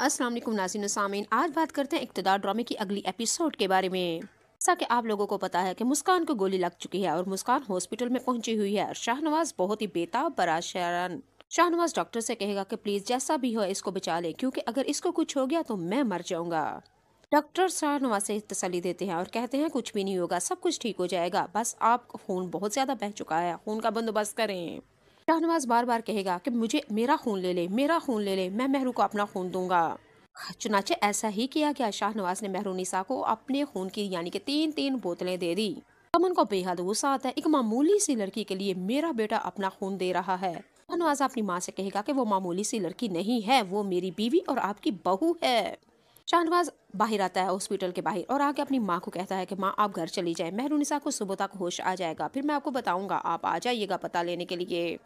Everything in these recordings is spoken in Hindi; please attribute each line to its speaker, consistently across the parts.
Speaker 1: अस्सलाम वालेकुम नाज़रीन सामीन, आज बात करते हैं इक़्तिदार ड्रामे की अगली एपिसोड के बारे में। जैसा कि आप लोगों को पता है कि मुस्कान को गोली लग चुकी है और मुस्कान हॉस्पिटल में पहुंची हुई है और शाहनवाज बहुत ही बेताब परेशान। शाहनवाज डॉक्टर से कहेगा कि प्लीज जैसा भी हो इसको बचा ले, क्योंकि अगर इसको कुछ हो गया तो मैं मर जाऊंगा। डॉक्टर शाहनवाज से तसल्ली देते हैं और कहते हैं कुछ भी नहीं होगा, सब कुछ ठीक हो जाएगा, बस आपका खून बहुत ज्यादा बह चुका है, खून का बंदोबस्त करें। शाहनवाज बार बार कहेगा कि मुझे मेरा खून ले ले, मेरा खून ले ले, मैं महरू को अपना खून दूंगा। चुनाचे ऐसा ही किया गया। शाहनवाज ने महरूनिसा को अपने खून की यानी कि 3-3 बोतलें दे दी। अमन को बेहद गुस्सा आता है, एक मामूली सी लड़की के लिए मेरा बेटा अपना खून दे रहा है। शाहनवाज अपनी माँ से कहेगा कि वो मामूली सी लड़की नहीं है, वो मेरी बीवी और आपकी बहू है। शाहनवाज बाहर आता है हॉस्पिटल के बाहर और आके अपनी माँ को कहता है कि माँ आप घर चली जाए, महरूनिसा को सुबह तक होश आ जाएगा, फिर मैं आपको बताऊंगा, आप आ जाइएगा पता लेने के लिए।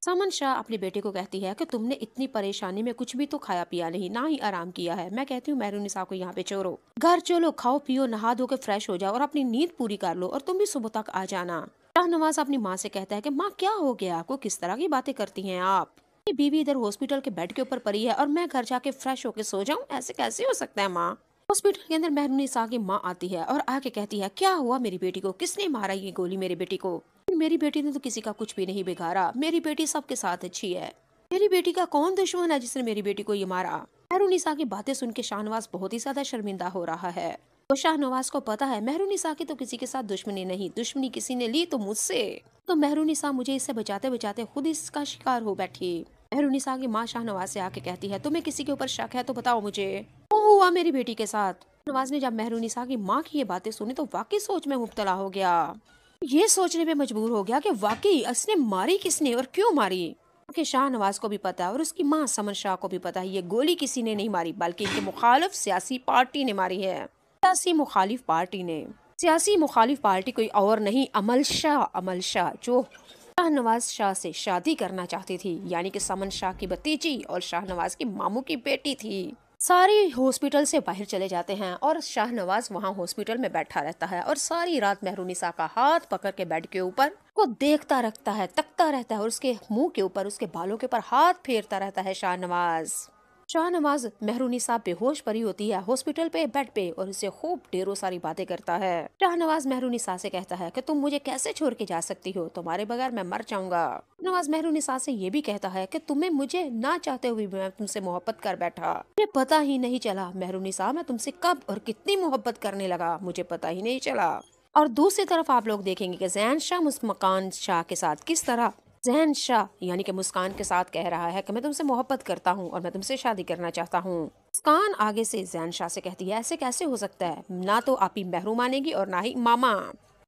Speaker 1: सामन शाह अपने बेटे को कहती है कि तुमने इतनी परेशानी में कुछ भी तो खाया पिया नहीं, ना ही आराम किया है। मैं कहती हूँ महरूनिसा को यहाँ पे छोड़ो, घर चलो, खाओ पियो, नहा धो के फ्रेश हो जाओ और अपनी नींद पूरी कर लो और तुम भी सुबह तक आ जाना। शाहनवाज अपनी माँ से कहता है कि माँ क्या हो गया आपको, किस तरह की बातें करती हैं आप। मेरी बीवी इधर हॉस्पिटल के बेड के ऊपर पड़ी है और मैं घर जाके फ्रेश होके सो जाऊँ, ऐसे कैसे हो सकता है माँ। हॉस्पिटल के अंदर महरूनिसा की माँ आती है और आके कहती है क्या हुआ मेरी बेटी को, किसने मारा ये गोली मेरी बेटी को। मेरी बेटी ने तो किसी का कुछ भी नहीं बिगाड़ा, मेरी बेटी सबके साथ अच्छी है। मेरी बेटी का कौन दुश्मन है जिसने मेरी बेटी को ये मारा। महरूनिसा की बातें सुन के शाहनवाज बहुत ही ज्यादा शर्मिंदा हो रहा है। तो शाहनवाज को पता है महरूनिसा की तो किसी के साथ दुश्मनी नहीं, दुश्मनी किसी ने ली तो मुझसे। तो महरूनिसा मुझे इससे बचाते बचाते खुद इसका शिकार हो बैठी। महरूनिसा की माँ शाहनवाज से आके कहती है तुम्हें किसी के ऊपर शक है तो बताओ मुझे, क्या हुआ मेरी बेटी के साथ। शाहनवाज ने जब महरूनिसा की माँ की ये बातें सुनी तो वाकई सोच में मुब्तला हो गया। ये सोचने पे मजबूर हो गया कि वाकई इसने मारी किसने और क्यों मारी। क्योंकि शाहनवाज को भी पता है और उसकी माँ समन शाह को भी पता है ये गोली किसी ने नहीं मारी, बल्कि इनके मुखालिफ सियासी पार्टी ने मारी है। सियासी मुखालिफ पार्टी ने, सियासी मुखालिफ पार्टी कोई और नहीं, अमल शाह जो शाहनवाज शाह से शादी करना चाहती थी, यानी कि समन शाह की भतीजी और शाहनवाज की मामू की बेटी थी। सारी हॉस्पिटल से बाहर चले जाते हैं और शाहनवाज वहाँ हॉस्पिटल में बैठा रहता है और सारी रात महरूनिसा का हाथ पकड़ के बेड के ऊपर को देखता रखता है, तकता रहता है और उसके मुंह के ऊपर, उसके बालों के ऊपर हाथ फेरता रहता है शाहनवाज महरूनिसा बेहोश पड़ी होती है हॉस्पिटल पे बेड पे और उसे खूब ढेरों सारी बातें करता है। शाहनवाज महरूनिसा से कहता है कि तुम मुझे कैसे छोड़ के जा सकती हो, तुम्हारे बगैर मैं मर जाऊंगा। शाहनवाज महरूनिसा से ये भी कहता है कि तुम्हें मुझे ना चाहते हुए मैं तुमसे मोहब्बत कर बैठा, मुझे पता ही नहीं चला महरूनिसा मैं तुमसे कब और कितनी मोहब्बत करने लगा, मुझे पता ही नहीं चला। और दूसरी तरफ आप लोग देखेंगे कि जैन शाह मुस्कान शाह के साथ किस तरह जहन शाह यानी कि मुस्कान के साथ कह रहा है कि मैं तुमसे मोहब्बत करता हूँ और मैं तुमसे शादी करना चाहता हूँ। मुस्कान आगे से जैन शाह से कहती है ऐसे कैसे हो सकता है, ना तो आप ही महरू मानेगी और ना ही मामा।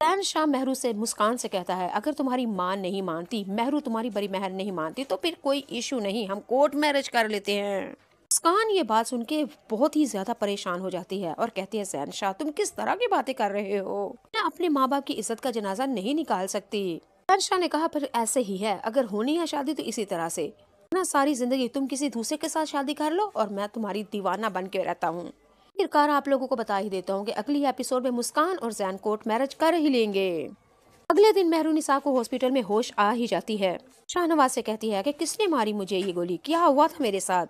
Speaker 1: जैन शाह महरू से मुस्कान से कहता है अगर तुम्हारी माँ नहीं मानती, महरू तुम्हारी बड़ी बहन नहीं मानती तो फिर कोई इशू नहीं, हम कोर्ट मैरिज कर लेते हैं। मुस्कान ये बात सुन के बहुत ही ज्यादा परेशान हो जाती है और कहती है जैन शाह तुम किस तरह की बातें कर रहे हो, मैं अपने माँ बाप की इज्जत का जनाजा नहीं निकाल सकती। शाह ने कहा पर ऐसे ही है, अगर होनी है शादी तो इसी तरह से ना, सारी जिंदगी तुम किसी दूसरे के साथ शादी कर लो और मैं तुम्हारी दीवाना बन के रहता हूँ। आखिरकार आप लोगों को बता ही देता हूँ कि अगली एपिसोड में मुस्कान और जैन कोर्ट मैरिज कर ही लेंगे। अगले दिन महरूनिसा को हॉस्पिटल में होश आ ही जाती है। शाहनवाज से कहती है कि किसने मारी मुझे ये गोली, क्या हुआ था मेरे साथ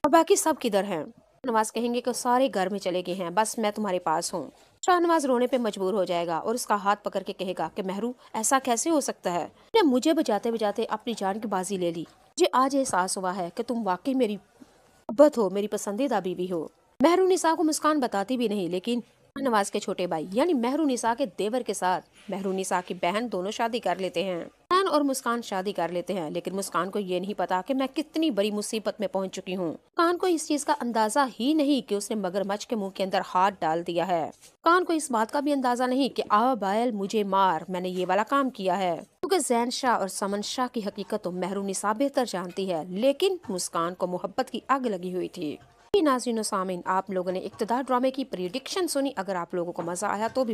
Speaker 1: और बाकी सब किधर हैं। शाहनवाज कहेंगे कि सारे घर में चले गए हैं, बस मैं तुम्हारे पास हूँ। शाहनवाज रोने पे मजबूर हो जाएगा और उसका हाथ पकड़ के कहेगा कि महरू ऐसा कैसे हो सकता है, तुमने मुझे बचाते बचाते अपनी जान की बाजी ले ली, मुझे आज एहसास हुआ है कि तुम वाकई मेरी मोहब्बत हो, मेरी पसंदीदा बीवी हो। महरूनिसा को मुस्कान बताती भी नहीं, लेकिन शाहनवाज के छोटे भाई यानी महरूनिसा के देवर के साथ महरूनिसा की बहन दोनों शादी कर लेते हैं। जैन और मुस्कान शादी कर लेते हैं, लेकिन मुस्कान को ये नहीं पता कि मैं कितनी बड़ी मुसीबत में पहुंच चुकी हूँ। मुस्कान को इस चीज का अंदाजा ही नहीं कि उसने मगरमच्छ के मुंह के अंदर हाथ डाल दिया है। मुस्कान को इस बात का भी अंदाजा नहीं कि आ बैल मुझे मार, मैंने ये वाला काम किया है। क्योंकि जैन शाह और समन शाह की हकीकत तो महरूनिसा बेहतर जानती है, लेकिन मुस्कान को मोहब्बत की आग लगी हुई थी। नाज़रीन सामीन, आप लोगों ने इक़्तिदार ड्रामे की प्रेडिक्शन सुनी, अगर आप लोगों को मजा आया तो भी